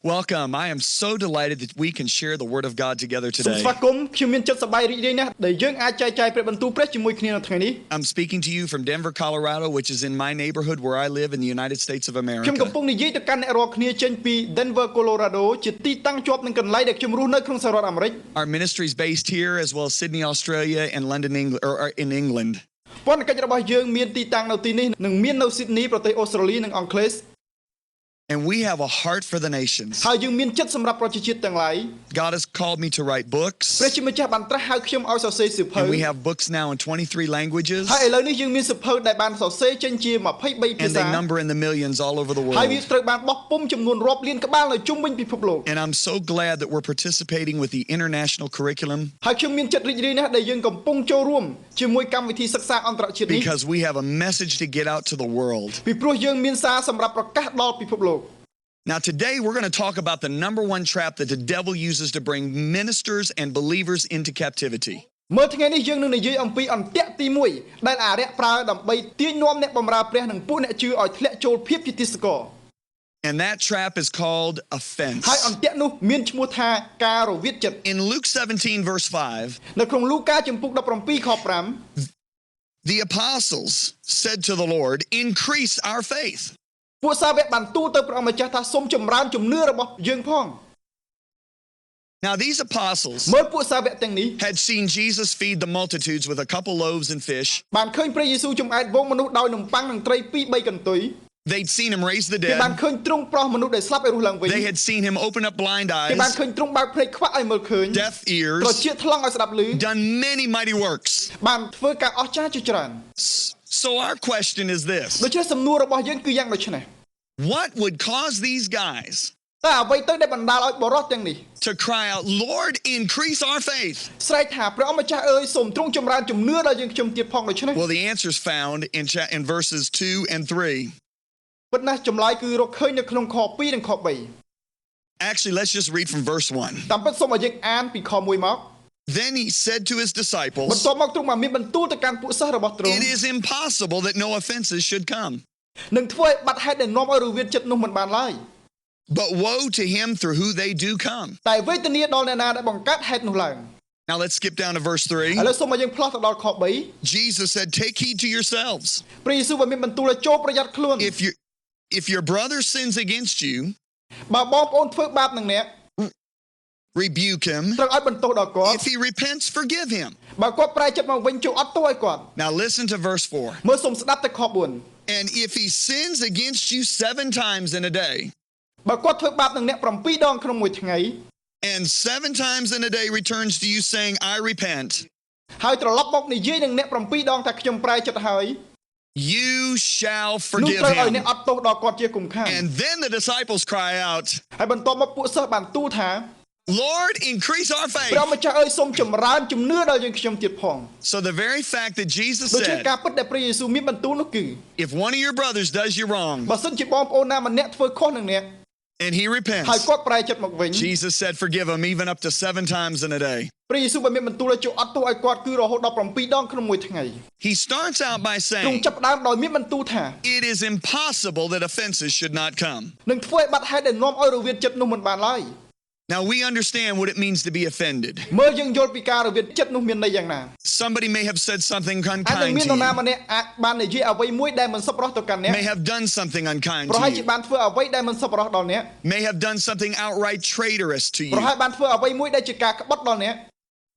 Welcome. I am so delighted that we can share the Word of God together today. I'm speaking to you from Denver, Colorado, which is in my neighborhood where I live in the United States of America. Our ministry is based here as well as Sydney, Australia, and London, England, or in England. And we have a heart for the nations. God has called me to write books. And we have books now in 23 languages. And they number in the millions all over the world. And I'm so glad that we're participating with the international curriculum. Because we have a message to get out to the world. Now today we're going to talk about the number one trap that the devil uses to bring ministers and believers into captivity. And that trap is called offense. In Luke 17 verse 5, the apostles said to the Lord, "Increase our faith." Now these apostles had seen Jesus feed the multitudes with a couple loaves and fish. They'd seen him raise the dead. They had seen him open up blind eyes, deaf ears, done many mighty works. So our question is this: what would cause these guys to cry out, "Lord, increase our faith"? Well, the answer is found in verses 2 and 3. Actually, let's just read from verse 1. Then he said to his disciples, "It is impossible that no offenses should come. But woe to him through who they do come." Now let's skip down to verse 3. Jesus said, "Take heed to yourselves. If your brother sins against you, rebuke him. If he repents, forgive him." Now listen to verse 4. "And if he sins against you 7 times in a day, and 7 times in a day returns to you saying, 'I repent,' you shall forgive him." And then the disciples cry out, "Lord, increase our faith." So the very fact that Jesus said, if one of your brothers does you wrong and he repents, Jesus said, forgive him even up to 7 times in a day. He starts out by saying, it is impossible that offenses should not come. Now we understand what it means to be offended. Somebody may have said something unkind to you. May have done something unkind to you. May have done something outright traitorous to you.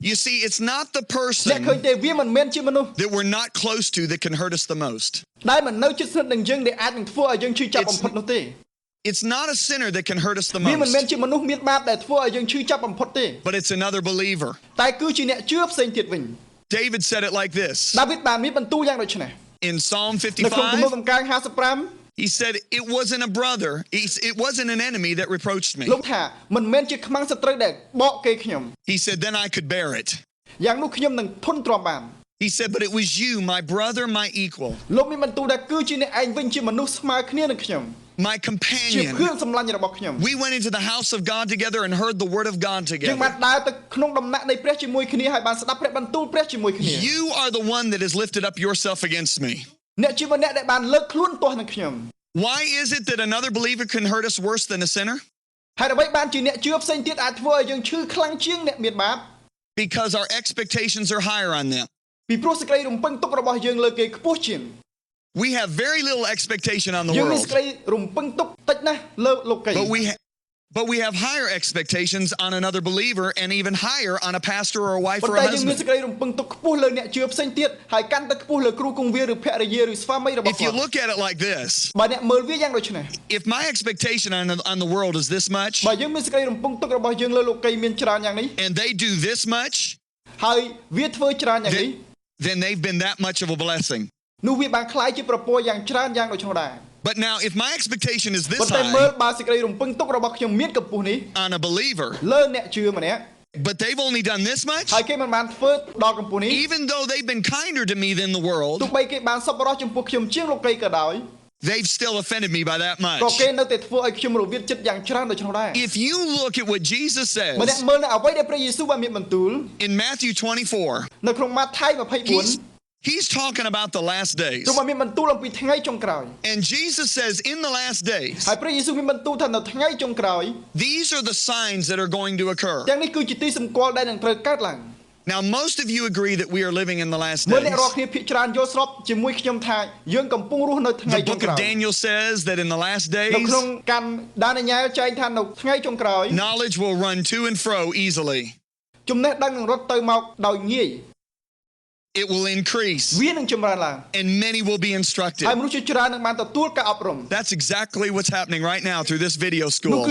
You see, it's not the person that we're not close to that can hurt us the most. It's not a sinner that can hurt us the most, but it's another believer. David said it like this. In Psalm 55, he said, "It wasn't a brother, it wasn't an enemy that reproached me." He said, "Then I could bear it." He said, "But it was you, my brother, my equal, my companion. We went into the house of God together and heard the word of God together. You are the one that has lifted up yourself against me." Why is it that another believer can hurt us worse than a sinner? Because our expectations are higher on them. We have very little expectation on the world. But we have higher expectations on another believer and even higher on a pastor or a wife or a husband. If you look at it like this, if my expectation on the world is this much, and they do this much, then they've been that much of a blessing. But now, if my expectation is this high on a believer, but they've only done this much, even though they've been kinder to me than the world, they've still offended me by that much. If you look at what Jesus says in Matthew 24, He's talking about the last days. And Jesus says in the last days, these are the signs that are going to occur. Now, most of you agree that we are living in the last days. The book of Daniel says that in the last days, knowledge will run to and fro easily. It will increase, and many will be instructed. That's exactly what's happening right now through this video school.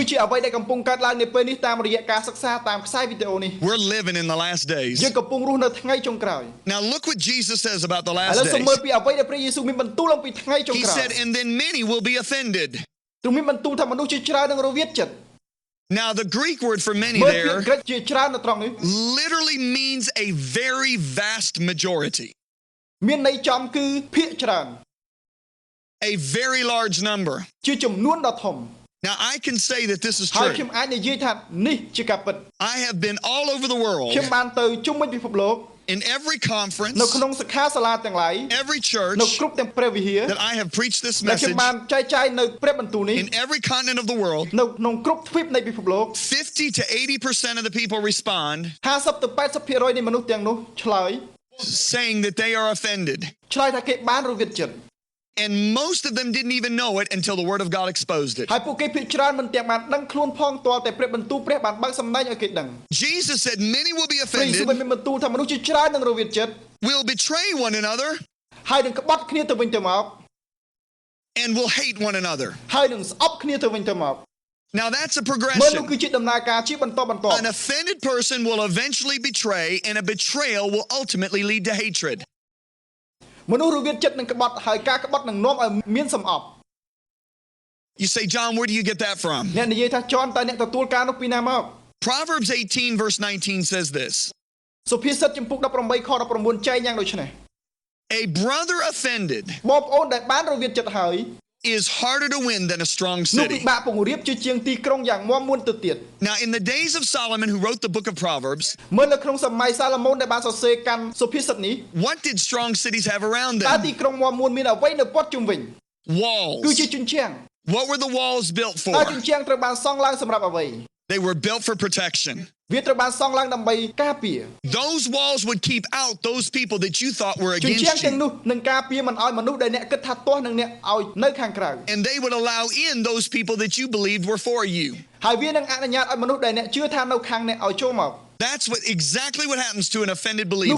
We're living in the last days. Now look what Jesus says about the last days. He said, and then many will be offended. Now the Greek word for many there literally means a very vast majority. A very large number. Now I can say that this is true. I have been all over the world. In every conference, every church that I have preached this message, in every continent of the world, 50 to 80% of the people respond saying that they are offended. And most of them didn't even know it until the Word of God exposed it. Jesus said many will be offended, will betray one another, and will hate one another. Now that's a progression. An offended person will eventually betray, and a betrayal will ultimately lead to hatred. You say, John, where do you get that from? Proverbs 18 verse 19 says this. A brother offended is harder to win than a strong city. Now, in the days of Solomon, who wrote the book of Proverbs, what did strong cities have around them? Walls. What were the walls built for? They were built for protection. Those walls would keep out those people that you thought were against you. And they would allow in those people that you believed were for you. That's exactly what happens to an offended believer.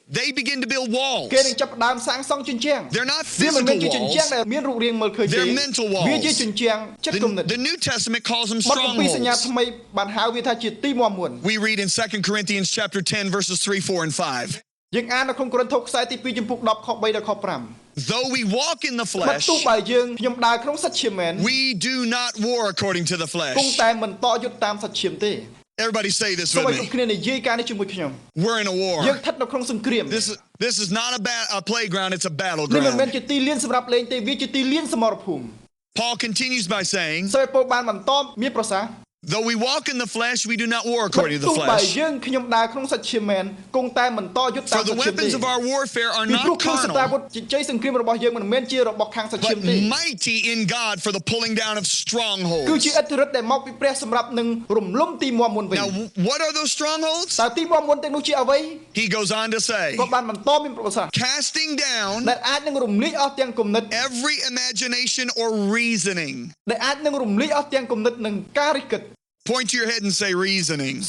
They begin to build walls. They're not physical walls. They're mental walls. The New Testament calls them strongholds. We read in 2 Corinthians chapter 10 verses 3, 4, and 5. Though we walk in the flesh, we do not war according to the flesh. Everybody say this with me. We're in a war. This is not a playground, it's a battleground. Paul continues by saying, Though we walk in the flesh, we do not war according to the flesh. For the weapons of our warfare are not carnal, but mighty in God for the pulling down of strongholds. Now, what are those strongholds? He goes on to say, casting down every imagination or reasoning. Point to your head and say reasoning.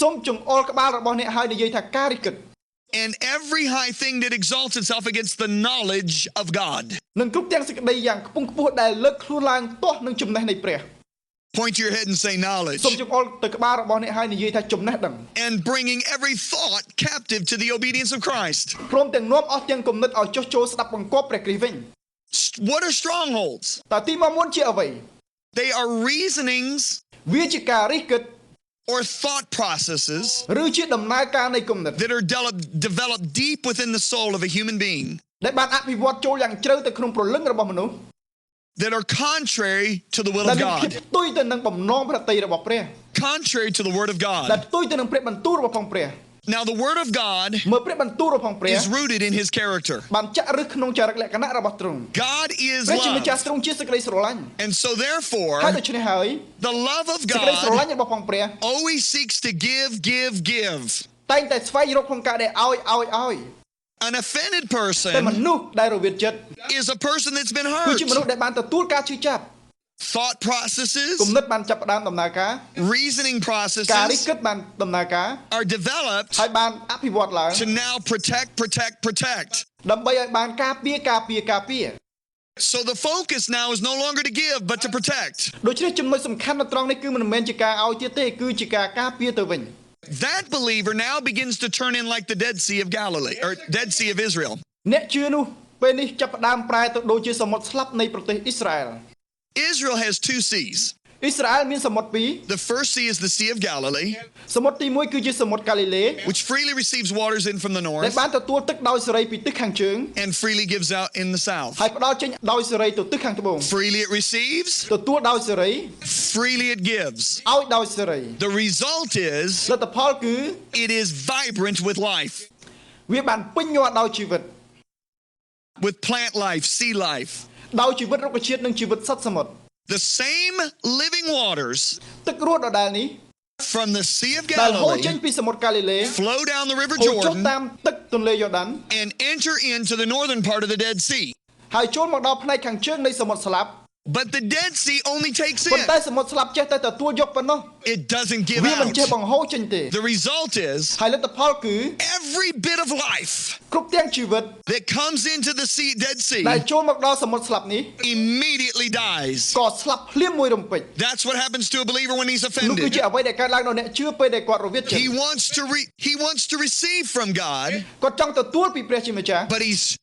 And every high thing that exalts itself against the knowledge of God. Point to your head and say knowledge. And bringing every thought captive to the obedience of Christ. What are strongholds? They are reasonings or thought processes that are developed deep within the soul of a human being that are contrary to the will of God, contrary to the word of God. Now the word of God is rooted in his character. God is love. And so therefore, the love of God always seeks to give. An offended person is a person that's been hurt. Thought processes, reasoning processes are developed to now protect. So the focus now is no longer to give, but to protect. That believer now begins to turn in like the Dead Sea of Galilee, or Dead Sea of Israel. Israel has two seas. The first sea is the Sea of Galilee, which freely receives waters in from the north and freely gives out in the south. Freely it receives, freely it gives. The result is it is vibrant with life, with plant life, sea life. The same living waters from the Sea of Galilee flow down the River Jordan and enter into the northern part of the Dead Sea. But the Dead Sea only takes in. It doesn't give out. The result is every bit of life that comes into the Dead Sea immediately dies. That's what happens to a believer when he's offended. He wants to receive from God, but he's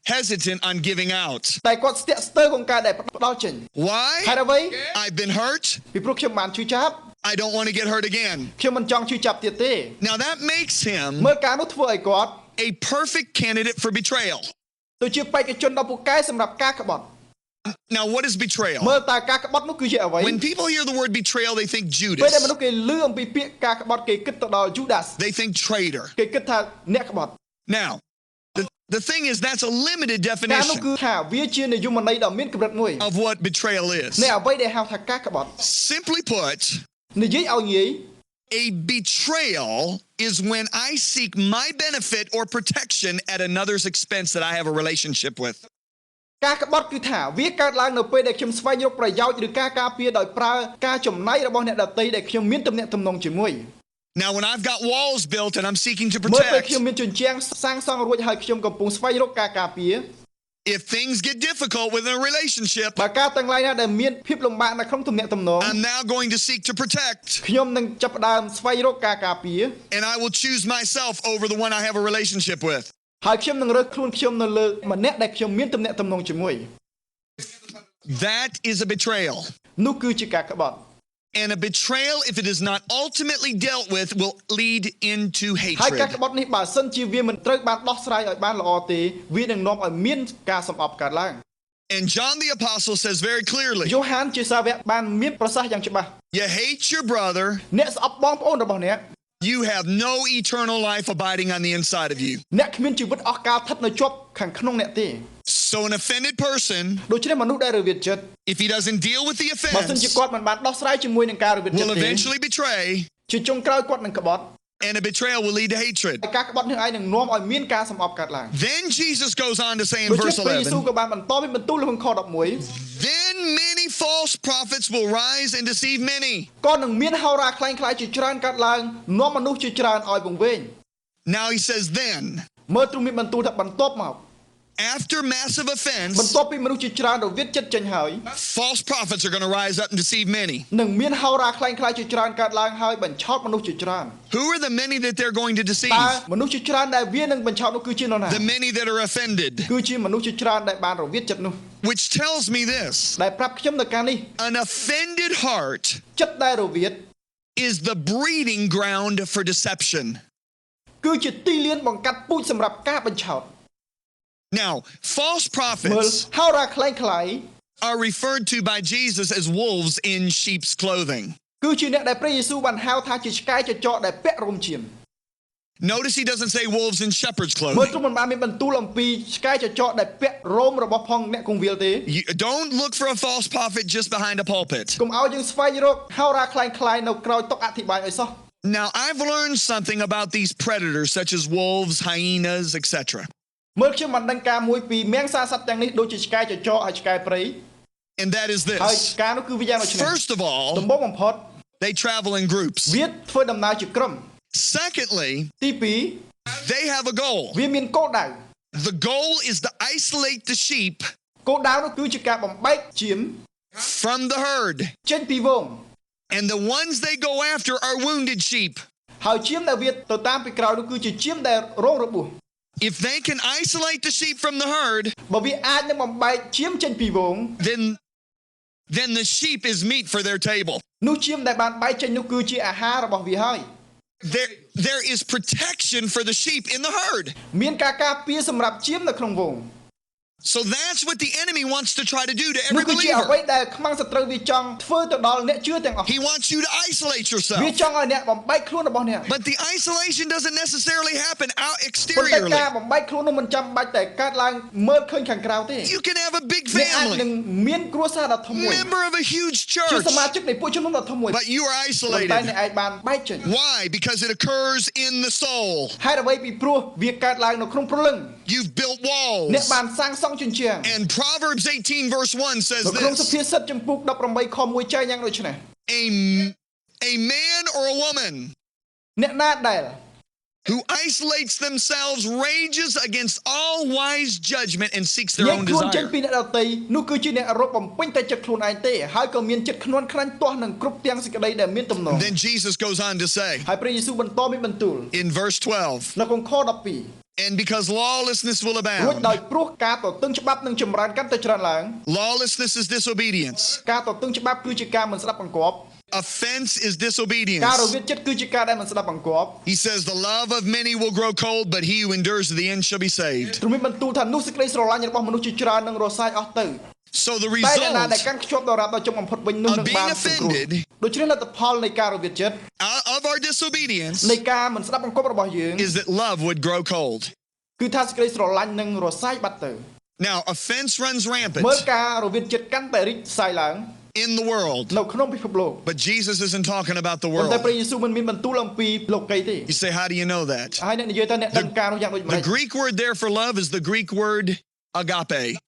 hesitant on giving out. Why? I've been hurt. I don't want to get hurt again. Now that makes him a perfect candidate for betrayal. Now what is betrayal? When people hear the word betrayal, they think Judas. They think traitor. Now, the thing is, that's a limited definition of what betrayal is. Simply put, a betrayal is when I seek my benefit or protection at another's expense that I have a relationship with. Now, when I've got walls built and I'm seeking to protect, if things get difficult within a relationship, I'm now going to seek to protect. And I will choose myself over the one I have a relationship with. That is a betrayal. And a betrayal, if it is not ultimately dealt with, will lead into hatred. And John the Apostle says very clearly, you hate your brother, you have no eternal life abiding on the inside of you. So an offended person, if he doesn't deal with the offense, will eventually betray, and a betrayal will lead to hatred. Then Jesus goes on to say in verse 11, then many false prophets will rise and deceive many. Now he says then, after massive offense, false prophets are going to rise up and deceive many. Who are the many that they're going to deceive? The many that are offended. Which tells me this. An offended heart is the breeding ground for deception. Now, false prophets are referred to by Jesus as wolves in sheep's clothing. Notice he doesn't say wolves in shepherd's clothing. Don't look for a false prophet just behind a pulpit. Now, I've learned something about these predators such as wolves, hyenas, etc. And that is this. First of all, they travel in groups. Secondly, they have a goal. The goal is to isolate the sheep from the herd. And the ones they go after are wounded sheep. If they can isolate the sheep from the herd, then the sheep is meat for their table. There is protection for the sheep in the herd. So that's what the enemy wants to try to do to every believer. He wants you to isolate yourself. But the isolation doesn't necessarily happen out exteriorly. You can have a big family, member of a huge church, but you are isolated. Why? Because it occurs in the soul. You've built walls. And Proverbs 18 verse 1 says this. A man or a woman who isolates themselves rages against all wise judgment and seeks their own desire. Then Jesus goes on to say in verse 12, and because lawlessness will abound. Lawlessness is disobedience. Offense is disobedience. He says the love of many will grow cold, but he who endures to the end shall be saved. So the result of being offended, of our disobedience, is that love would grow cold. Now, offense runs rampant in the world, but Jesus isn't talking about the world. You say, how do you know that? The Greek word there for love is the Greek word agape.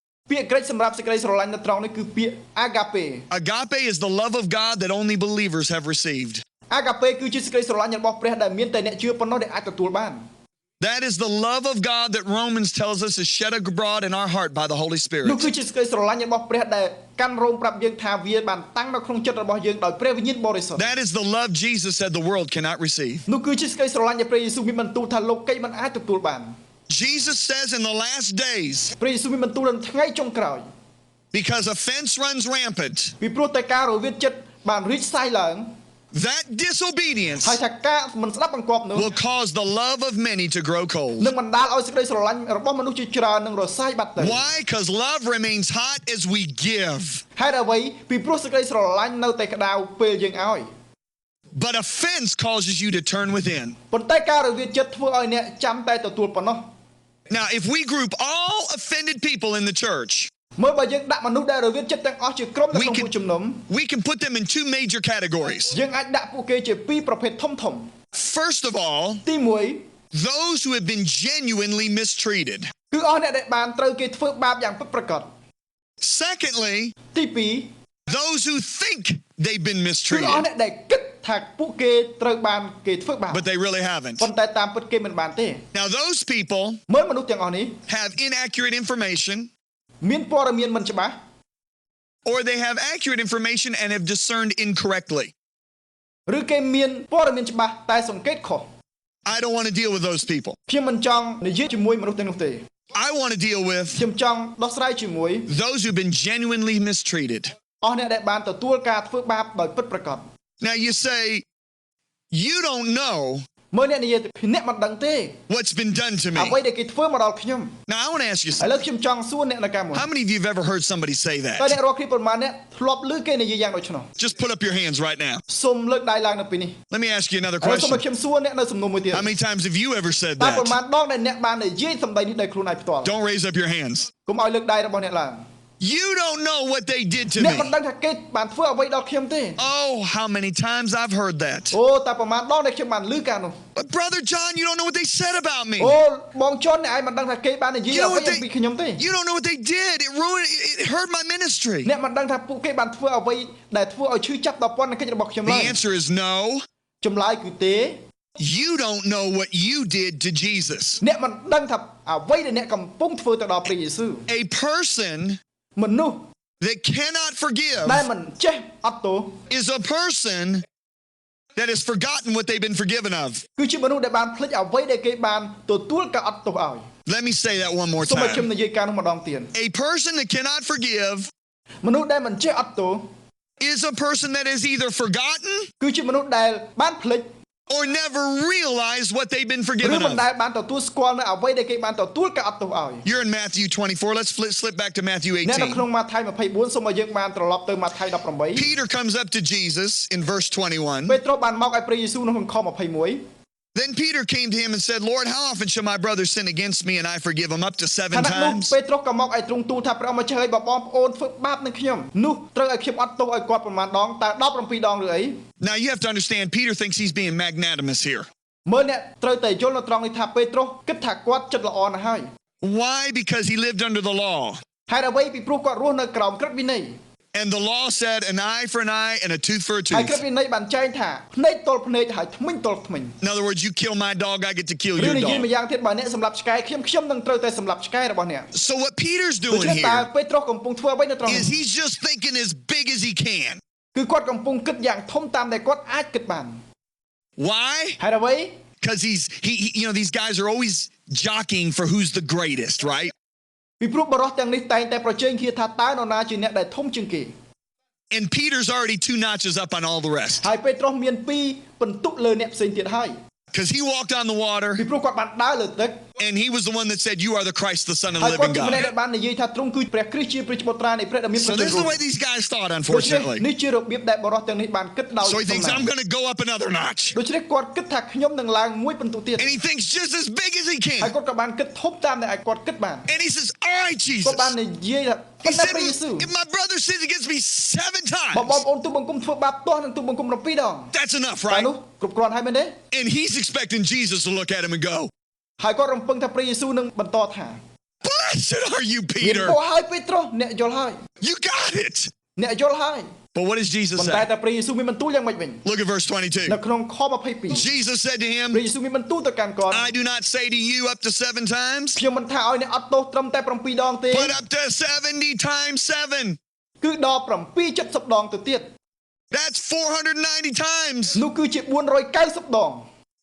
Agape is the love of God that only believers have received. That is the love of God that Romans tells us is shed abroad in our heart by the Holy Spirit. That is the love Jesus said the world cannot receive. Jesus says in the last days, because offense runs rampant, that disobedience will cause the love of many to grow cold. Why? Because love remains hot as we give. But offense causes you to turn within. Now, if we group all offended people in the church, we can put them in two major categories. First of all, those who have been genuinely mistreated. Secondly, those who think they've been mistreated, but they really haven't. Now, those people have inaccurate information, or they have accurate information and have discerned incorrectly. I don't want to deal with those people. I want to deal with those who've been genuinely mistreated. Now you say, you don't know what's been done to me. Now I want to ask you something. How many of you have ever heard somebody say that? Just put up your hands right now. Let me ask you another question. How many times have you ever said that? Don't raise up your hands. You don't know what they did to me. Oh, how many times I've heard that. But Brother John, you don't know what they said about me. You don't know what they did. It ruined, it hurt my ministry. The answer is no. You don't know what you did to Jesus. A person that cannot forgive is a person that has forgotten what they've been forgiven of. Let me say that one more time. A person that cannot forgive is a person that has either forgotten or never realized what they've been forgiven of. You're in Matthew 24. Let's slip back to Matthew 18. Peter comes up to Jesus in verse 21. Then Peter came to him and said, Lord, how often shall my brother sin against me and I forgive him? Up to 7 times? Now you have to understand, Peter thinks he's being magnanimous here. Why? Because he lived under the law. And the law said an eye for an eye and a tooth for a tooth. In other words, you kill my dog, I get to kill your dog. So what Peter's doing here is he's just thinking as big as he can. Why? Because these guys are always jockeying for who's the greatest, right? And Peter's already 2 notches up on all the rest. Because he walked on the water, and he was the one that said, you are the Christ, the Son of the living God. So this is the way these guys thought, unfortunately. So he thinks, I'm going to go up another notch. And he thinks just as big as he can. And he says, all right, Jesus. He said, if my brother sins against me 7 times, that's enough, right? And he's expecting Jesus to look at him and go, blessed are you, Peter. You got it. But what does Jesus say? Look at verse 22. Jesus said to him, I do not say to you up to 7 times, but up to 70 times 7. That's 490 times.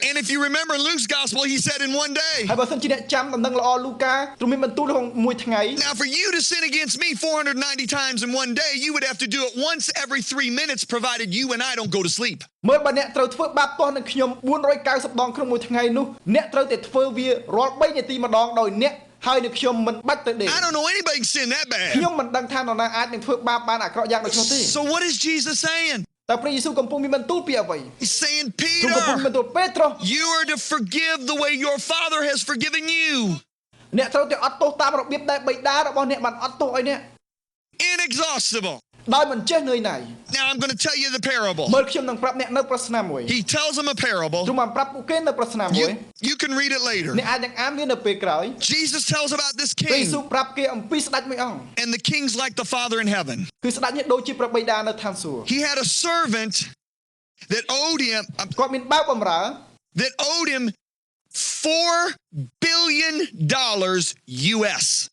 And if you remember in Luke's gospel, he said in one day. Now for you to sin against me 490 times in one day, you would have to do it once every 3 minutes, provided you and I don't go to sleep. I don't know anybody can sin that bad. So what is Jesus saying? He's saying, Peter, you are to forgive the way your Father has forgiven you. Inexhaustible. Now I'm going to tell you the parable. He tells them a parable. You can read it later. Jesus tells about this king. And the king's like the Father in heaven. He had a servant that owed him $4 billion US.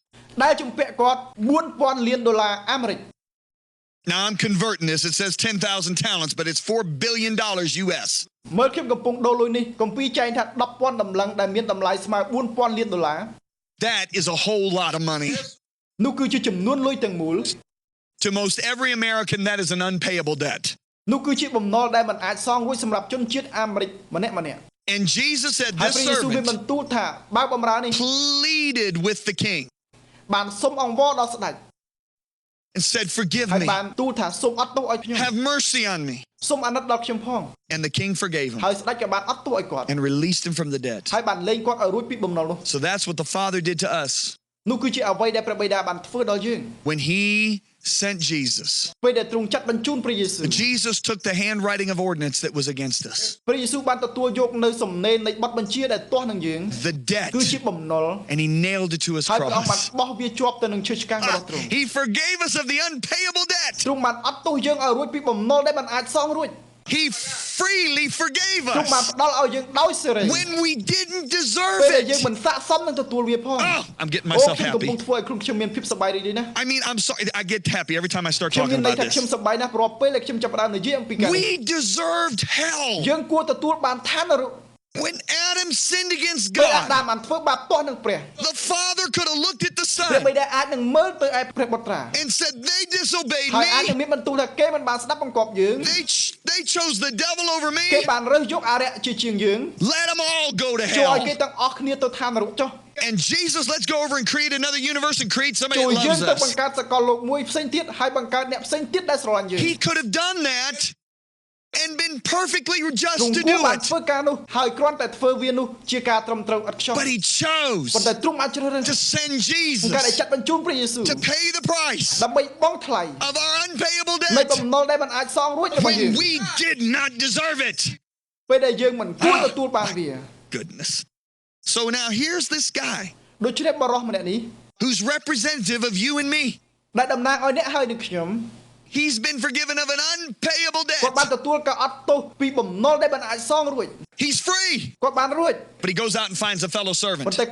Now I'm converting this. It says 10,000 talents, but it's $4 billion US. That is a whole lot of money. To most every American, that is an unpayable debt. And Jesus said this servant pleaded with the king and said, forgive me. Have mercy on me. And the king forgave him and released him from the debt. So that's what the Father did to us when he sent Jesus. Jesus took the handwriting of ordinance that was against us, the debt, and he nailed it to his cross. He forgave us of the unpayable debt. He freely forgave us when we didn't deserve it. Oh, I'm getting myself happy. I mean, I'm sorry. I get happy every time I start talking about this. We deserved hell. When Adam sinned against God, the Father could have looked at the Son and said, they disobeyed me. They chose the devil over me. Let them all go to hell. And Jesus, let's go over and create another universe and create somebody that loves us. He could have done that and been perfectly just to do it. But he chose to send Jesus to pay the price of our unpayable debt when we did not deserve it. Oh, my goodness. So now here's this guy who's representative of you and me. He's been forgiven of an unpayable debt. He's free. But he goes out and finds a fellow servant. And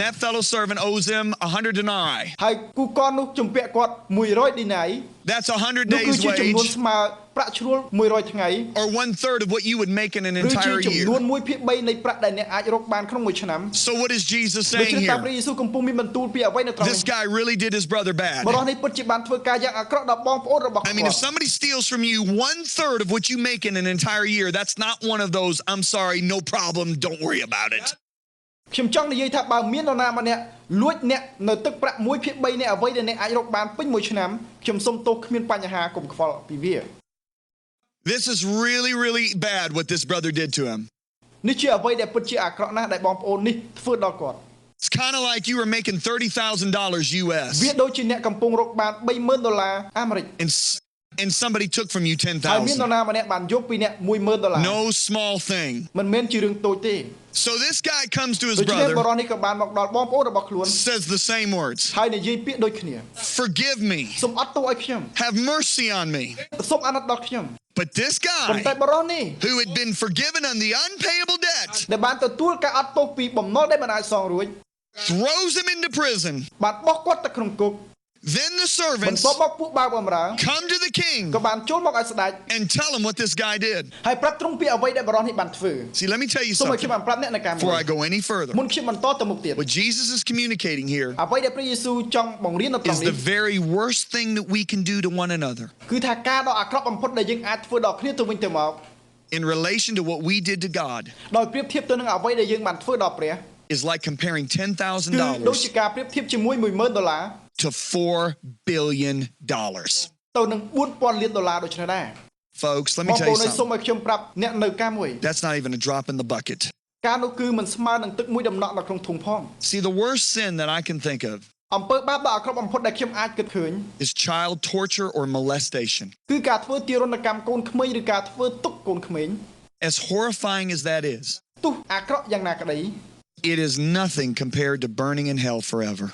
that fellow servant owes him 100 denarii. That's 100 days' wage. Or 1/3 of what you would make in an entire year. So what is Jesus saying here? This guy really did his brother bad. I mean, if somebody steals from you 1/3 of what you make in an entire year, that's not one of those, I'm sorry, no problem, don't worry about it. This is really, really bad what this brother did to him. It's kind of like you were making $30,000 US. And somebody took from you 10,000. No small thing. So this guy comes to his brother, says the same words. Forgive me. Have mercy on me. But this guy, who had been forgiven on the unpayable debt, throws him into prison, Then the servants come to the king and tell him what this guy did. See, let me tell you something before I go any further. What Jesus is communicating here is the very worst thing that we can do to one another in relation to what we did to God is like comparing $10,000 to $4 billion. Folks, let me tell you something. That's not even a drop in the bucket. See, the worst sin that I can think of is child torture or molestation. As horrifying as that is, it is nothing compared to burning in hell forever.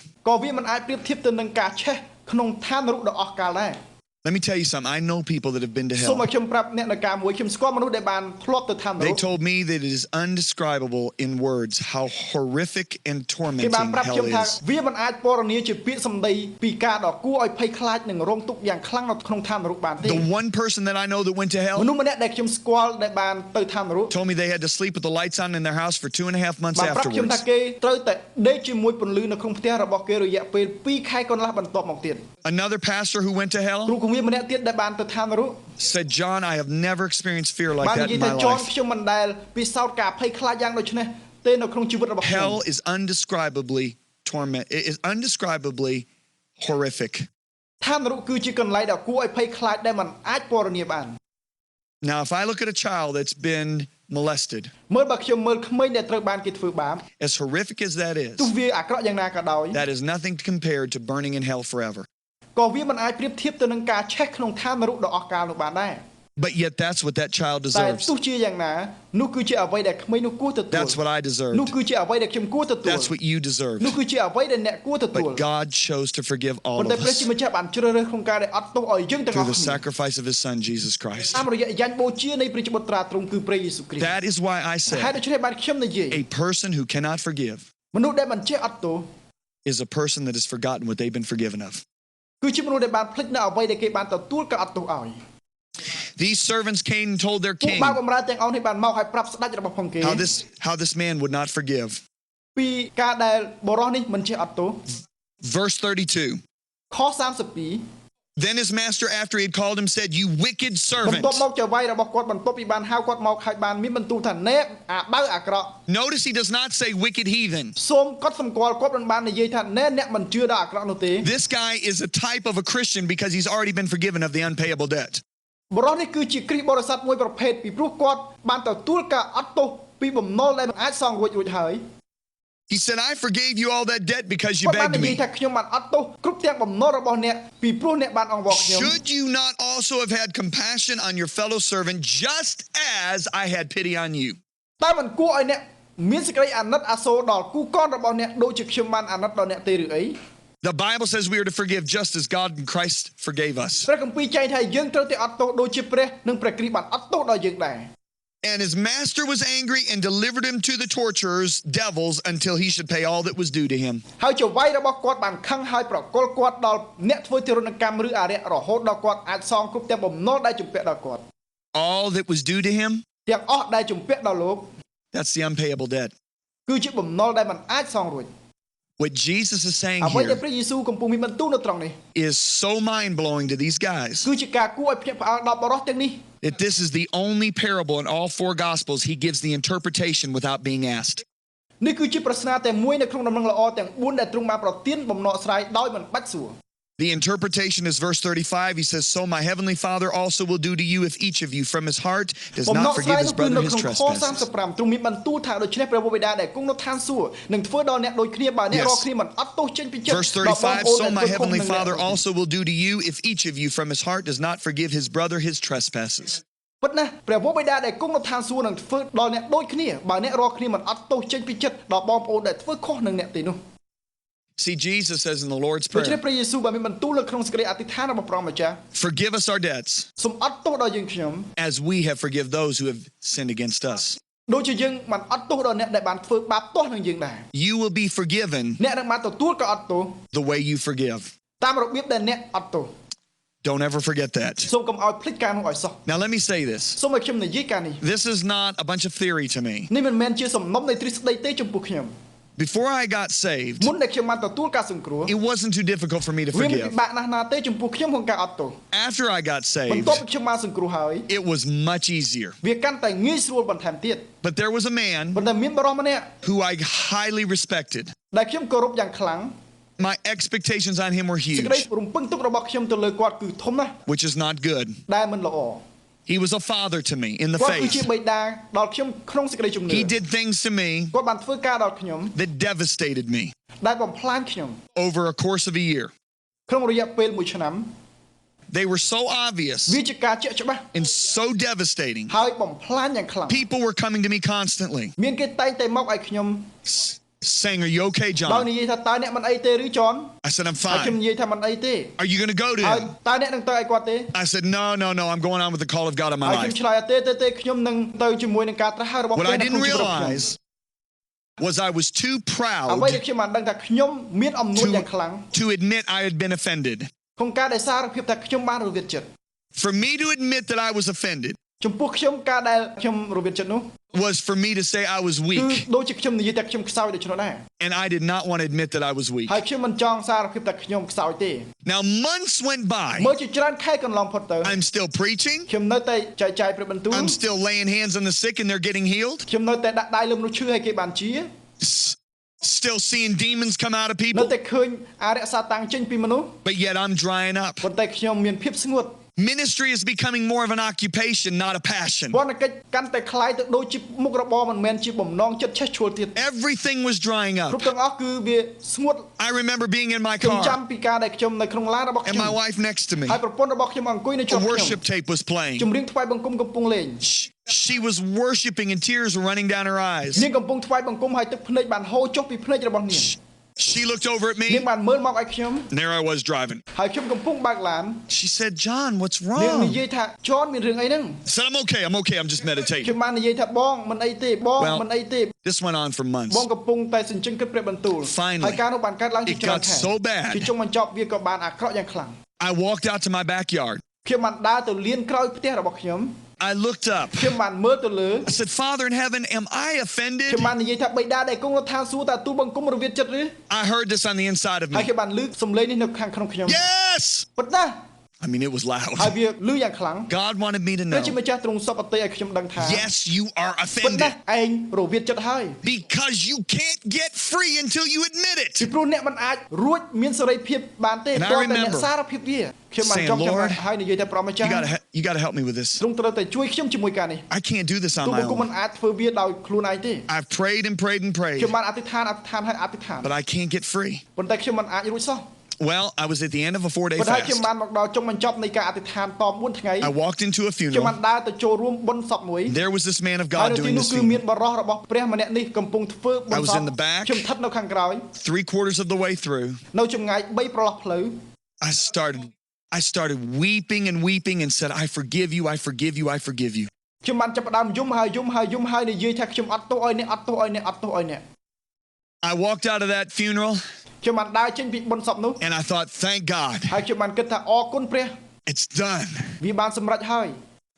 Let me tell you something. I know people that have been to hell. They told me that it is undescribable in words how horrific and tormenting hell is. The one person that I know that went to hell told me they had to sleep with the lights on in their house for 2.5 months afterwards. Another pastor who went to hell said, John, I have never experienced fear like that in my life. Hell is undescribably horrific. Now, if I look at a child that's been molested, as horrific as that is nothing compared to burning in hell forever. But yet that's what that child deserves. That's what I deserve. That's what you deserve. But God chose to forgive all of us through the sacrifice of His Son, Jesus Christ. That is why I said a person who cannot forgive is a person that has forgotten what they've been forgiven of. These servants came and told their king how this man would not forgive. Verse 32. Then his master, after he had called him, said, You wicked servant. Notice he does not say wicked heathen. This guy is a type of a Christian because he's already been forgiven of the unpayable debt. He said, I forgave you all that debt because you begged me. Should you not also have had compassion on your fellow servant just as I had pity on you? The Bible says we are to forgive just as God and Christ forgave us. And his master was angry and delivered him to the torturers, devils, until he should pay all that was due to him. All that was due to him? That's the unpayable debt. What Jesus is saying here is so mind-blowing to these guys that this is the only parable in all 4 Gospels he gives the interpretation without being asked. The interpretation is verse 35. He says, So my heavenly Father also will do to you if each of you from his heart does not forgive his brother his trespasses. Yes. Verse 35, So my heavenly Father also will do to you if each of you from his heart does not forgive his brother his trespasses. See, Jesus says in the Lord's Prayer, Forgive us our debts as we have forgiven those who have sinned against us. You will be forgiven the way you forgive. តាមរបៀបដែលអ្នកអត់ទោស Don't ever forget that. សូមកុំឲ្យភ្លេចការនោះឲ្យសោះ Now let me say this. សូមឲ្យខ្ញុំនិយាយការនេះ This is not a bunch of theory to me. នេះមិនមែនជាសំណុំនៃទ្រឹស្ដីទេចំពោះខ្ញុំ Before I got saved, មុនដែលខ្ញុំបានទទួលការសង្គ្រោះ it wasn't too difficult for me to វាមិន forgive. ពិបាកណាស់ណាទេចំពោះខ្ញុំក្នុងការអត់ទោស After I got បន្ saved, ទាប់ពីខ្ញុំបានសង្គ្រោះហើយ it was much easier. វាកាន់តែងាយស្រួលបន្ថែមទៀត But there was a man ប៉ុន្តែមានបរិសម្នាក់ who I highly respected. ដែលខ្ញុំគោរពយ៉ាងខ្លាំង My expectations on him were សេចក្តី huge, រំពឹងទុករបស់ខ្ញុំទៅលើគាត់គឺធំណាស់ which is not good. ដែលមិនល្អ He was a father to me in the គាត់គឺជា faith. បិតាដល់ខ្ញុំក្នុងសេចក្តីជំនឿ He did things to me គាត់បានធ្វើការដល់ខ្ញុំ that devastated me ដែលបំផ្លាញខ្ញុំ over a course of a year. ក្នុងរយៈពេល1ឆ្នាំ They were so obvious វាជាការជាក់ច្បាស់ and so devastating. ហើយបំផ្លាញយ៉ាងខ្លាំង People were coming to me constantly មានគេតែងតែមកឲ្យខ្ញុំ saying, "Are you okay, ដោយ John?" និយាយថាតើអ្នកមិនអីទេឬចន I said, "I'm ហើយខ្ញុំ fine." និយាយថាមិនអីទេ Are you going to go to ហើយ him? តើអ្នកនឹងទៅឲ្យគាត់ទេ I said, "No, no, no. I'm going on with the call of God on my ហើយខ្ញុំ life." ឆ្លើយថាទេខ្ញុំនឹងទៅជាមួយនឹងការត្រាស់ហៅរបស់ What ព្រះ I នៅក្នុង didn't ជីវិតរបស់ខ្ញុំ realize was I was too អ្វី proud ដែលខ្ញុំបានដឹងថាខ្ញុំមានអំនួតយ៉ាងខ្លាំង to admit I had been offended. ក្នុងការដែលសារភាពថាខ្ញុំបានរវិតចិត្ត For me to admit that I was offended ចំពោះខ្ញុំការដែលខ្ញុំរវិតចិត្តនោះ was for me to say I was គឺ weak. ដូចជាខ្ញុំនិយាយថាខ្ញុំខ្សោយដូច្នោះដែរ And I did not want to admit that I was weak. ហើយខ្ញុំមិនចង់សារភាពថាខ្ញុំខ្សោយទេ Now, months went by. មើលជាច្រើនខែកន្លងផុតទៅ I'm still preaching. ខ្ញុំនៅតែចែកចាយព្រះបន្ទូល I'm still laying hands on the sick and they're getting healed. ខ្ញុំនៅតែដាក់ដៃលើមនុស្សឈឺឲ្យគេបានជា Still seeing demons come out of នៅ people. តែឃើញអរិយសាតាំងចេញពីមនុស្ស But yet I'm drying up. ប៉ុន្តែខ្ញុំមានភាពស្ងួត Ministry is becoming more of an occupation, not a passion. វណ្ណកិច្ចកាន់តែคล้ายទៅដូចជាមុខរបរមិនមែនជាបំណងចិត្តឆេះឆួលទៀត Everything was drying up. គ្រប់ទាំងអស់គឺវាស្ងួត I remember being in my ខ្ញុំចាំ car ពីការដែលខ្ញុំនៅក្នុងឡានរបស់ and ខ្ញុំ my wife next to me. ហើយប្រពន្ធរបស់ខ្ញុំអង្គុយនៅជា A ប់ខ្ញុំ worship tape was playing. ចម្រៀងថ្វាយបង្គំកំពុងលេង She was worshiping and tears were running down her eyes. នាងកំពុងថ្វាយបង្គំហើយទឹកភ្នែកបានហូរចុះពីភ្នែករបស់នាង She looked over at នា me ងបានមើលមកឲ្យខ្ញុំ and there I was driving. ហើយខ្ញុំកំពុងបើកឡាន She said, "John, what's នាងនិ wrong?" យាយថាចនមានរឿងអីហ្នឹង I said, I'm okay, I'm just ខ្ញុំ meditating." បាននិយាយថាបងមិនអីទេបង Well, មិនអីទេ This went on for months. បងកំពុងតែសញ្ជឹងគិតព្រះបន្ទូល Finally, ហើយការនោះបានកើតឡើងជា it ច្រើន got ខែ so bad. ពីចុងបញ្ចប់វាក៏បានអាក្រក់យ៉ាងខ្លាំង I walked out to my backyard. ខ្ញុំបានដើរទៅលានក្រោយផ្ទះរបស់ខ្ញុំ I looked up. ខ្ញុំបានមើលទៅលើ I said, "Father in heaven, am I offended?" ខ្ញុំបាននិយាយថាបិតាដែលគង់នៅឋានសួគ៌តើទូលបង្គំរវិតចិត្តឬ I heard this on the inside of ហើយ me. ខ្ញុំបានឮសំឡេងនេះនៅខាងក្នុងខ្ញុំ Yes! ប៉ុន្តែ I mean, it was ហើយ loud. វាឮយ៉ាងខ្លាំង God wanted me to ព្រះ know. ជាម្ចាស់ទ្រង់សពតិឲ្យខ្ញុំដឹងថា Yes, you are ប៉ុន្តែ offended ឯងរវិតចិត្តហើយ because you can't get free until you admit ពី it. ព្រោះអ្នកមិនអាចរួចមានសេរីភាពបានទេ And I ព្រោះតែអ្នក remember សារភាពវាខ្ញុំបាន saying, ចង់ចាំ "Lord, ហើយនិយាយថាព្រះម្ចាស់ You got to help me with this. ទ្រង់ត្រូវតែជួយខ្ញុំជាមួយការនេះ I can't do this on ទូល my បង្គំមិន own. អាចធ្វើវាដោយខ្លួនឯងទេ I've prayed and prayed and prayed, ខ្ញុំបានអធិដ្ឋានហើយអធិដ្ឋាន but I can't get free." ប៉ុន្តែខ្ញុំមិនអាចរួចសោះ Well, I was at the end of a 4-day ប៉ុន្តែខ្ញុំ fast. បានមកដល់ចុងបញ្ចប់នៃការអធិដ្ឋានត4ថ្ងៃ I walked into a ខ្ញុំបាន funeral. ដើរទៅចូលរួមបុណ្យសពមួយ There was this man of ហើយ God នៅទី doing នោះ this គឺមាន funeral. បរិសរបស់ព្រះម្នាក់នេះកំពុងធ្វើបុ I ណ្យ was សព in the back. ខ្ញុំស្ថិតនៅខាងក្រោយ 3/4 of the way through, នៅចម្ងាយ3ប្រឡោះផ្លូវ I started weeping and weeping and said, "I forgive you, I forgive you, I forgive you." ខ្ញុំបានចាប់ផ្ដើមយំហើយនិយាយថាខ្ញុំអត់ទោសឲ្យអ្នកអត់ទោសឲ្យអ្នកអត់ទោសឲ្យអ្នក I walked out of that funeral ខ្ញុំបានដើរចេញពីបុណ្យសពនោះ and I thought, "Thank God, ហើយខ្ញុំបានគិតថាអរគុណព្រះ it's done." វាបានសម្រេចហើយ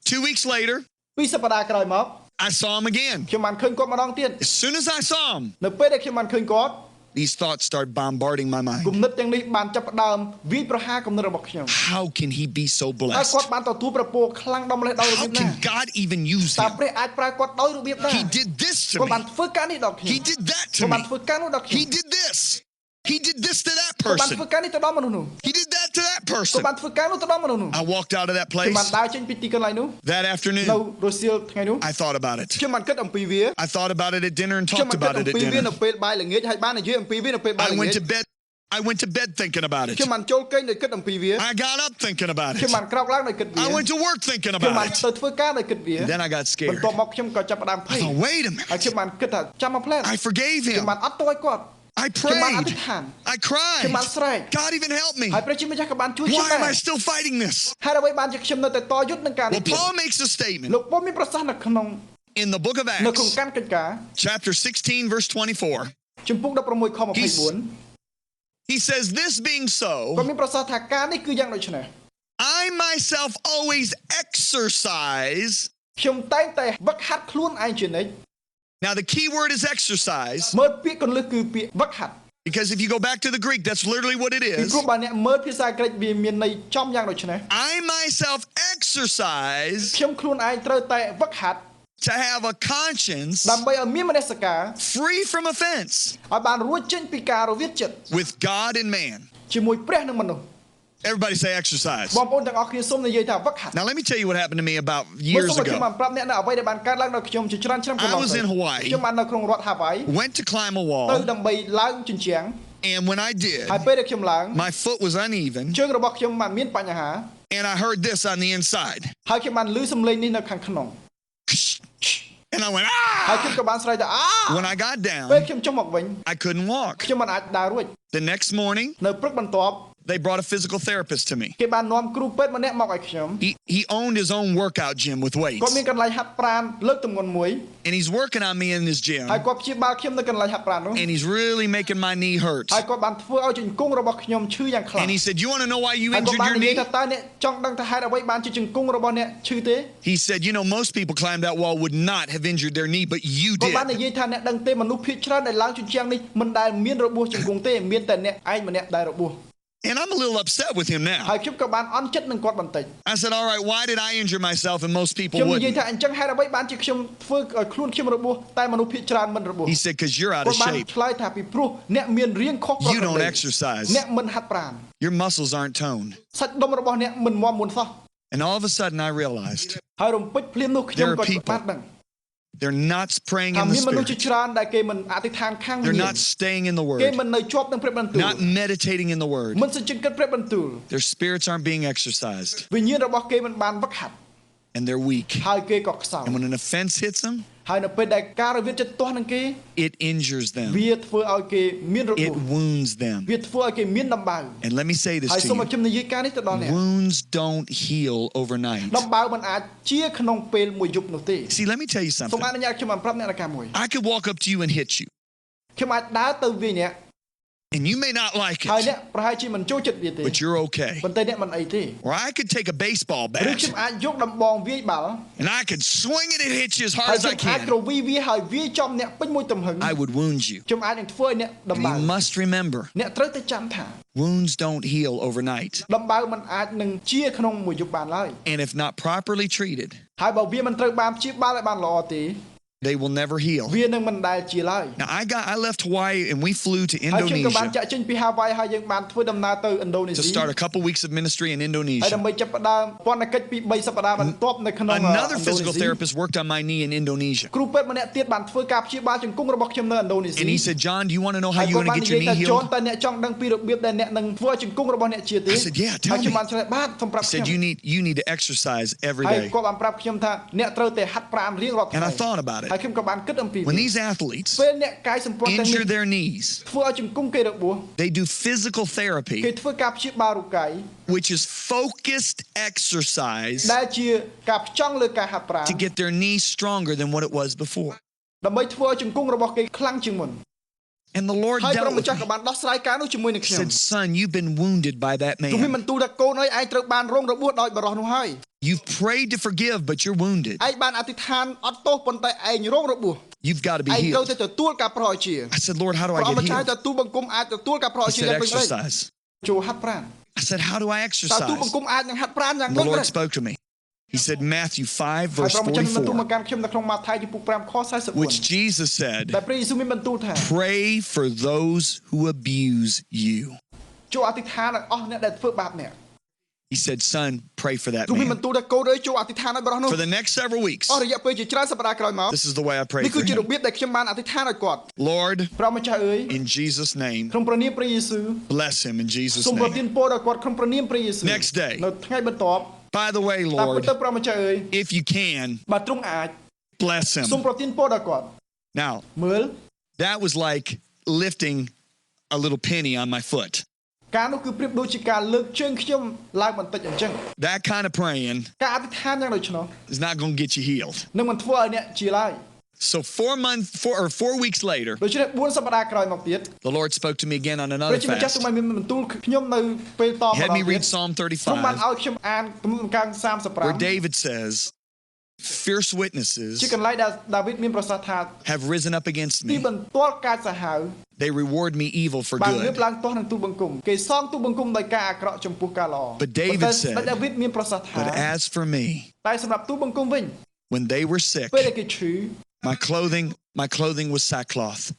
2 weeks later, 2 សប្តាហ៍ក្រោយមក I saw him again. ខ្ញុំបានឃើញគាត់ម្ដងទៀត As soon as I saw him, នៅពេលដែលខ្ញុំបានឃើញគាត់ these thoughts started bombarding my គំ mind. និតទាំងនេះបានចាប់ផ្ដើមវាយប្រហារគំនិតរបស់ខ្ញុំ How can he be so ហើយ blessed? គាត់បានទទួលប្រពោខ្លាំងដល់ម្លេះដោយរបៀ How បណា can God even use តើ him? ព្រះអាចប្រើគាត់ដោយរបៀបណា He did this to គាត់បាន me. ធ្វើការនេះដល់ខ្ញុំ He did that គាត់ to បាន me. ធ្វើការនោះដល់ខ្ញុំ He did this. He did this to that គាត់បាន person. ធ្វើការនេះទៅដល់មនុស្សនោះ He did that to that គាត់ person. បានធ្វើការនោះទៅដល់មនុស្សនោះ I walked out of that ខ្ញុំ place បានដើរចេញពីទីកន្លែងនោះ that នៅ afternoon. រសៀលថ្ងៃនោះ I thought about it. ខ្ញុំបានគិតអំពីវា I thought about it at dinner and ខ្ញុំ talked បានគិត about អំ it at ពីវា dinner. នៅពេលបាយល្ងាចហើយបាននិយាយអំពីវានៅពេលបាយ I ល្ងា went ច to bed. I went to bed thinking about it. ខ្ញុំបានចូលគេងនៅគិតអំពីវា I got up thinking about ខ្ញុំ it. បានក្រោកឡើងនៅគិតវា I went to work thinking ខ្ញុំបាន about it. ទៅធ្វើការនៅគិតវា And then I got បន្ scared. ទាប់មកខ្ញុំក៏ចាប់ផ្ដើមភ័ I យ thought, wait a ហើយ minute. ខ្ញុំបានគិតថាចាំមកផ្លែ I forgave ខ្ញុំ him. បានអត់ទោសឲ្យគាត់ I ខ្ញុំបានអធិ prayed. ដ្ឋាន I cried. ខ្ញុំបានស្រែក God even helped me. ហើយព្រះជាម្ចាស់ក៏បានជួយខ្ញុំ Why ដែ am រ I still fighting this? ហើយអ្វីបានជាខ្ញុំនៅតែតយុទ្ធនឹងការនេះ Well, Paul makes a statement លោកប៉ុលមានប្រសាសន៍នៅក្នុង in the book of នៅក្នុង Acts, កាន់កិច្ចការ chapter 16, verse 24. ជំពូក16ខ24 He says, this being so, I myself always exercise. Now the key word is exercise. Because if you go back to the Greek, that's literally what it is. I myself exercise to have a conscience free from offense with God and man. Everybody say exercise. Now let me tell you what happened to me about years ago. I was in Hawaii, went to climb a wall, and when I did, my foot was uneven, and I heard this on the inside. And I went, ah! When I got down, I couldn't walk. The next morning, they brought a physical therapist to me. He owned his own workout gym with weights. And he's working on me in his gym. And he's really making my knee hurt. And he said, you want to know why you injured your knee? He said, you know, most people climbed that wall would not have injured their knee, but you did. And I'm a little upset with him now. I said, all right, why did I injure myself and most people wouldn't? He said, because you're out of shape. You don't exercise. Your muscles aren't toned. And all of a sudden I realized there are people, they're not praying in the Spirit. They're not staying in the Word. Not meditating in the Word. Their spirits aren't being exercised. And they're weak. And when an offense hits them, it injures them. It wounds them. And let me say this to you. Wounds don't heal overnight. See, let me tell you something. I could walk up to you and hit you. And you may not like it, but you're okay. Or I could take a baseball bat and I could swing it and hit you as hard as I can. I would wound you. And you must remember, wounds don't heal overnight. And if not properly treated, they will never heal. Now I left Hawaii and we flew to Indonesia to start a couple weeks of ministry in Indonesia. Another physical therapist worked on my knee in Indonesia. And he said, John, do you want to know how you're going to get your knee healed? I said, yeah, tell me. He said, you need to exercise every day. And I thought about it. When these athletes injure their knees, they do physical therapy, which is focused exercise to get their knees stronger than what it was before. And the Lord dealt with me. He said, son, you've been wounded by that man. You've prayed to forgive, but you're wounded. You've got to be healed. I said, Lord, how do I get healed? He said, exercise. I said, how do I exercise? And the Lord spoke to me. He said, Matthew 5, verse 44, which Jesus said, pray for those who abuse you. He said, son, pray for that man. For the next several weeks, this is the way I pray for him. Lord, in Jesus' name, bless him in Jesus' name. Next day, by the way, Lord, if you can, bless him. Now, that was like lifting a little penny on my foot. That kind of praying is not going to get you healed. So 4 weeks later, the Lord spoke to me again on another fast. He had me read Psalm 35, where David says, fierce witnesses have risen up against me. They reward me evil for good. But David said, but as for me, when they were sick, my clothing was sackcloth.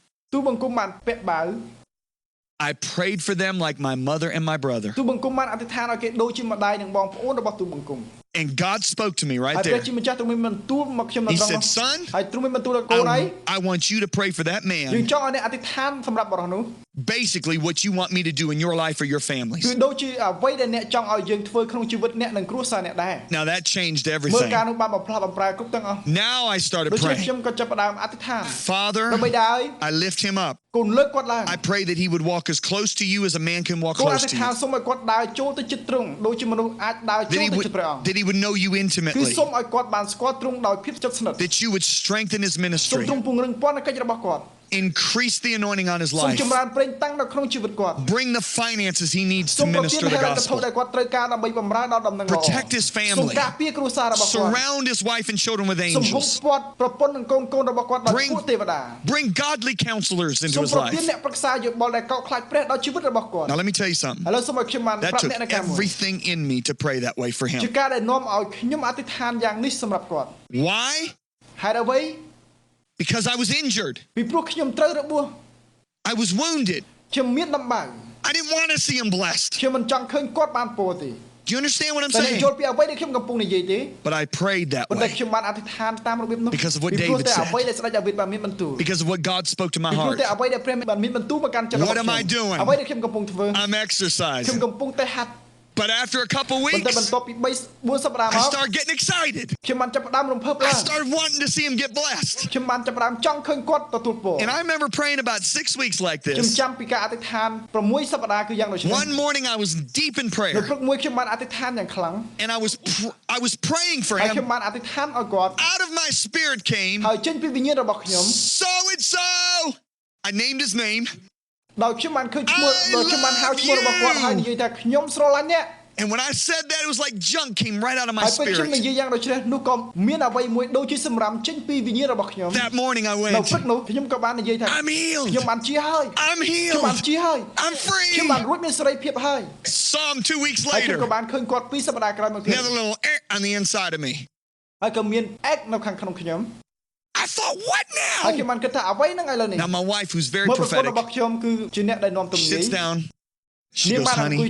I prayed for them like my mother and my brother. And God spoke to me right there. He said, son, I want you to pray for that man. Basically what you want me to do in your life or your families. Now that changed everything. Now I started praying. Father, I lift him up. I pray that he would walk as close to you as a man can walk close to you. That he would know you intimately. That you would strengthen his ministry. Increase the anointing on his life. Bring the finances he needs to minister the gospel. Protect his family. Surround his wife and children with angels. Bring godly counselors into his life. Now let me tell you something. That took everything in me to pray that way for him. Why? Because I was injured. I was wounded. I didn't want to see him blessed. Do you understand what I'm saying? But I prayed that way. Because of what David said. Because of what God spoke to my heart. What am I doing? I'm exercising. But after a couple weeks, I started getting excited. I started wanting to see him get blessed. And I remember praying about 6 weeks like this. One morning I was deep in prayer. And I was praying for him. Out of my spirit came, so and so. I named his name. And when I said that, it was like junk came right out of my spirit. That morning I went, I'm healed. I'm healed. I'm free. Saw him 2 weeks later. Another little on the inside of me. I thought, what now? Now my wife, who's very prophetic, she sits down. She goes, honey, you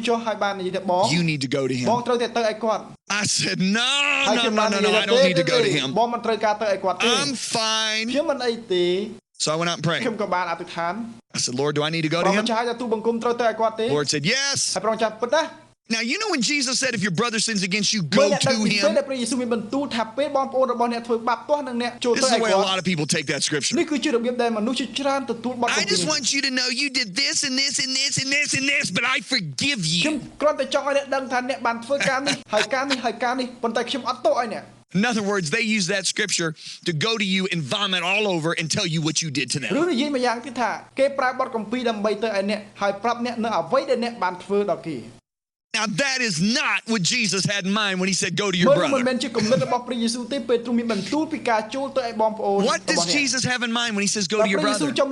need to go to him. I said, no, I don't need to go to him. I'm fine. So I went out and prayed. I said, Lord, do I need to go to him? The Lord said, yes. Now, you know when Jesus said, if your brother sins against you, go to him? This is the way a lot of people take that scripture. I just want you to know you did this and this and this and this and this, but I forgive you. In other words, they use that scripture to go to you and vomit all over and tell you what you did to them. Now that is not what Jesus had in mind when he said go to your brother. What does Jesus have in mind when he says go to your brother? To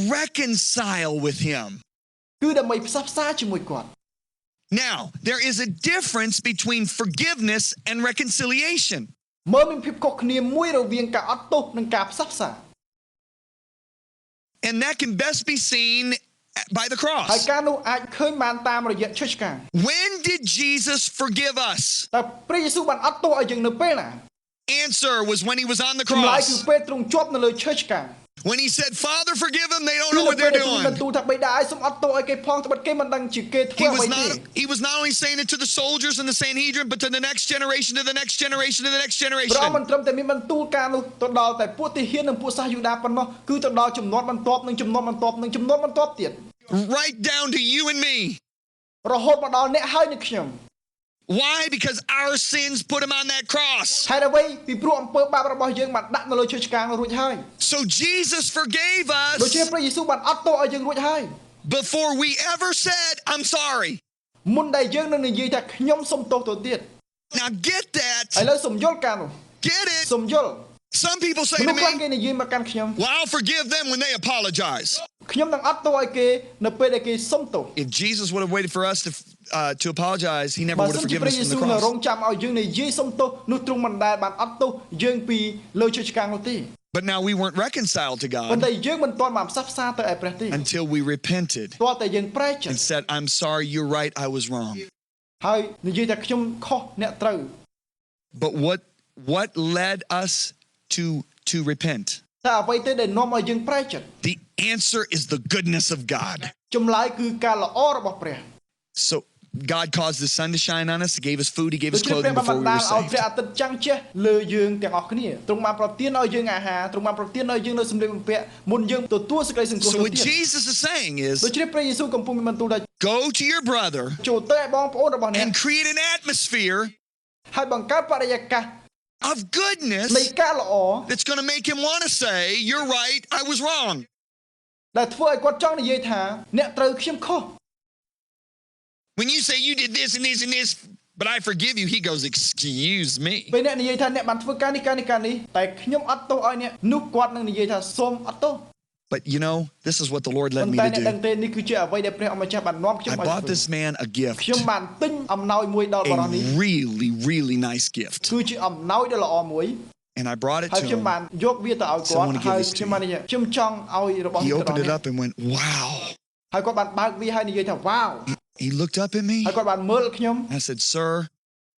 reconcile with him. Now, there is a difference between forgiveness and reconciliation. And that can best be seen by the cross. When did Jesus forgive us? Answer was when he was on the cross. When he said, Father, forgive them, they don't know what they're doing. He was not only saying it to the soldiers and the Sanhedrin, but to the next generation, to the next generation, to the next generation. Right down to you and me. Why? Because our sins put him on that cross. So Jesus forgave us before we ever said, I'm sorry. Now get that. Get it. Some people say to me, well, I'll forgive them when they apologize. If Jesus would have waited for us to apologize, he never would have forgiven us from the cross. But now we weren't reconciled to God until we repented and said, I'm sorry, you're right, I was wrong. But what led us to repent? The answer is the goodness of God. So God caused the sun to shine on us. He gave us food. He gave us clothing before we were saved. So what Jesus is saying is, go to your brother and create an atmosphere of goodness that's going to make him want to say, you're right, I was wrong. When you say you did this and this and this, but I forgive you, he goes, excuse me. But you know, this is what the Lord led me to do. I bought this man a gift. A really, really nice gift. And I brought it to him. So I want to give this to you. He opened it up and went, wow. He looked up at me. And I said, sir,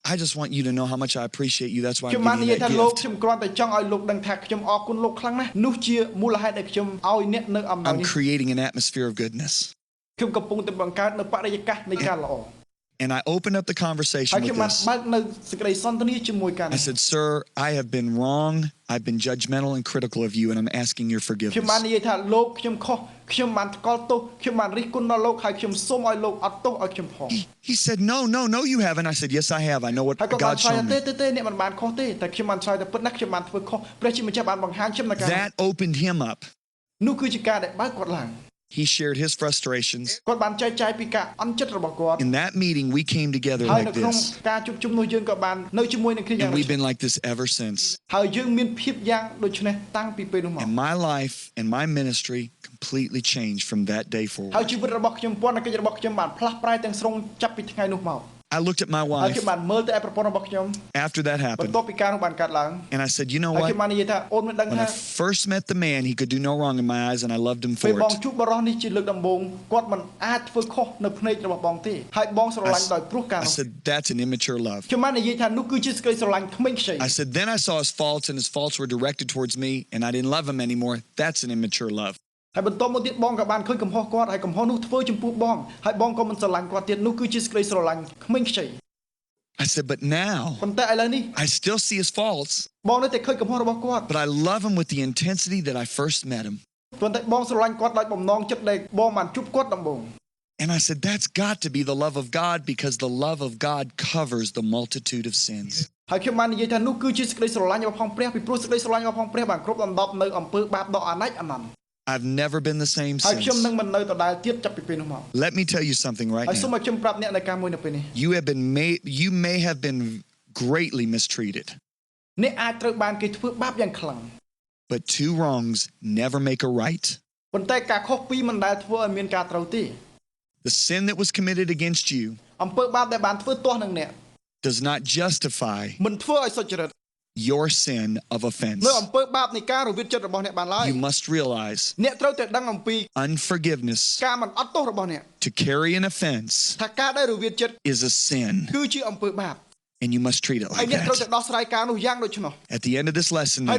I just want you to know how much I appreciate you. That's why I'm giving you that gift. I'm creating an atmosphere of goodness. And I opened up the conversation with this. I said, sir, I have been wrong. I've been judgmental and critical of you, and I'm asking your forgiveness. He said, no, you haven't. I said, yes, I have. I know what God showed me. That opened him up. He shared his frustrations. In that meeting, we came together like this. And we've been like this ever since. And my life and my ministry completely changed from that day forward. I looked at my wife after that happened, and I said, you know what? When I first met the man, he could do no wrong in my eyes, and I loved him for it. I said, that's an immature love. I said, then I saw his faults, and his faults were directed towards me, and I didn't love him anymore. That's an immature love. I said, but now I still see his faults, but I love him with the intensity that I first met him. And I said, that's got to be the love of God, because the love of God covers the multitude of sins. I've never been the same since. Let me tell you something right now. You may have been greatly mistreated. But two wrongs never make a right. The sin that was committed against you does not justify your sin of offense. You must realize unforgiveness, to carry an offense, is a sin. And you must treat it like that. At the end of this lesson now, I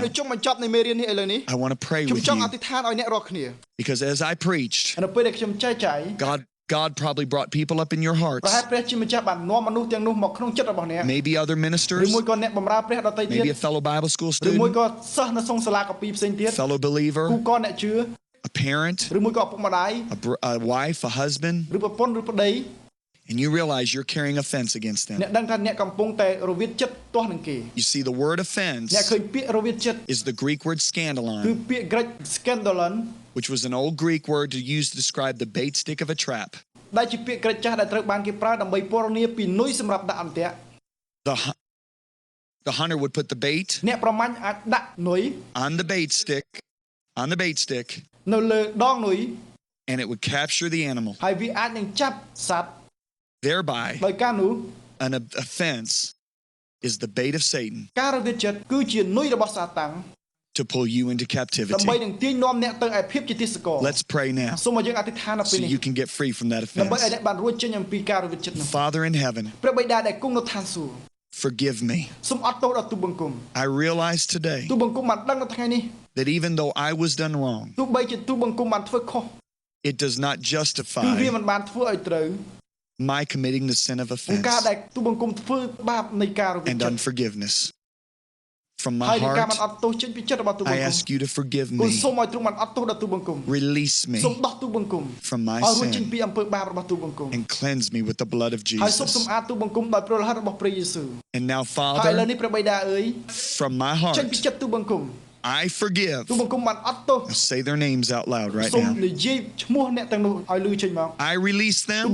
want to pray with you. Because as I preached, God probably brought people up in your hearts. Maybe other ministers, maybe a fellow Bible school student, a fellow believer, a parent, a wife, a husband. And you realize you're carrying offense against them. You see, the word offense is the Greek word scandalon, which was an old Greek word to use to describe the bait stick of a trap. The hunter would put the bait on the bait stick, and it would capture the animal. Thereby, an offense is the bait of Satan to pull you into captivity. Let's pray now so you can get free from that offense. Father in heaven, forgive me. I realize today that even though I was done wrong, it does not justify my committing the sin of offense and unforgiveness. From my heart, I ask you to forgive me. Release me from my sin and cleanse me with the blood of Jesus. And now, Father, from my heart, I forgive. Now say their names out loud right now. I release them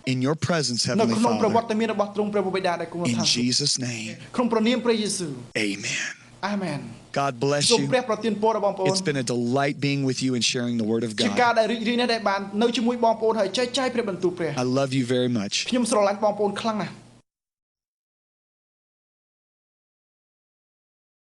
in your presence, Heavenly Father. In Jesus' name. Amen. God bless you. It's been a delight being with you and sharing the Word of God. I love you very much.